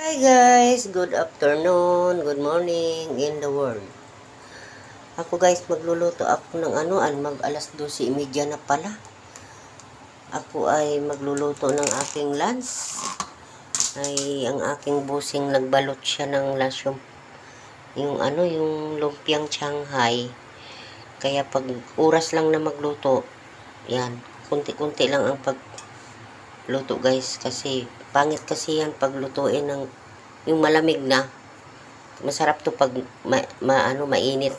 Hi guys, good afternoon, good morning in the world. Ako guys, magluluto ako ng mag alas 12:30 na pala. Ako ay magluluto ng aking lunch. Ay ang aking busing nagbalot siya ng lunch yung lumpiang Shanghai. Kaya pag oras lang na magluto, yan, kunti-kunti lang ang pagluto guys kasi pangit kasi yan paglutuin ng yung malamig na. Masarap to pag mainit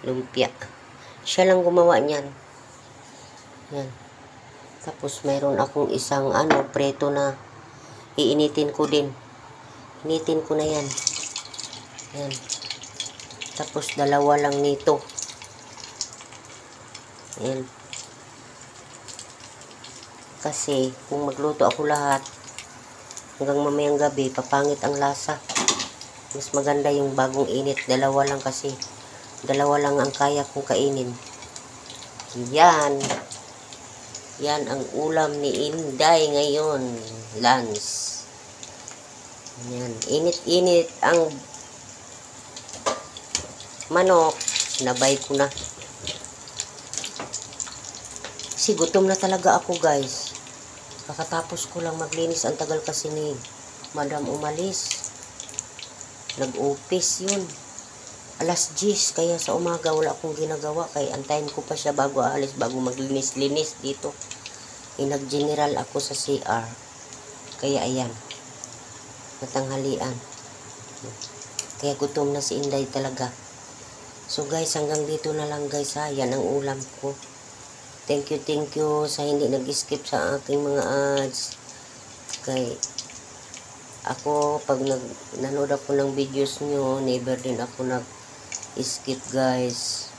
lumpia. Siya lang gumawa niyan. Yan. Tapos mayroon akong isang preto na iinitin ko din. Initin ko na yan. Yan. Tapos dalawa lang nito. Yan. Kasi kung magluto ako lahat hanggang mamayang gabi, papangit ang lasa. Mas maganda yung bagong init. Dalawa lang kasi. Dalawa lang ang kaya kong kainin. Yan. Yan ang ulam ni Inday ngayon. Lunch. Yan. Init-init ang manok. Sinabay ko na. Kasi gutom na talaga ako guys. Kakatapos ko lang maglinis. Ang tagal kasi ni Madam umalis. Nag-office yun. Alas 10, kaya sa umaga wala akong ginagawa. Kaya antayin ko pa siya bago aalis, bago maglinis-linis dito. Nag-general ako sa CR. Kaya ayan. Matanghalian. Kaya gutom na si Inday talaga. So guys, hanggang dito na lang guys ha. Yan ang ulam ko. Thank you sa hindi nag-skip sa aking mga ads. Kay ako, pag nanood ako ng videos nyo, never din ako nag-skip guys.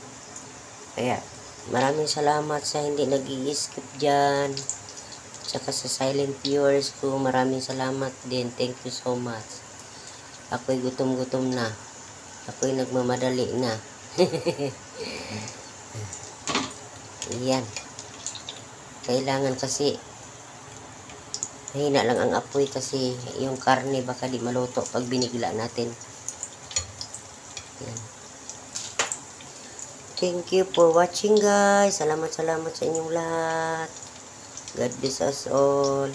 Kaya, maraming salamat sa hindi nag-skip dyan. Tsaka sa silent viewers ko, maraming salamat din. Thank you so much. Ako'y gutom-gutom na. Ako'y nagmamadali na. Yan. Kailangan kasi mahina lang ang apoy kasi yung karne baka di maluto pag binigla natin. Yan. Thank you for watching guys. Salamat sa inyong lahat. God bless us all.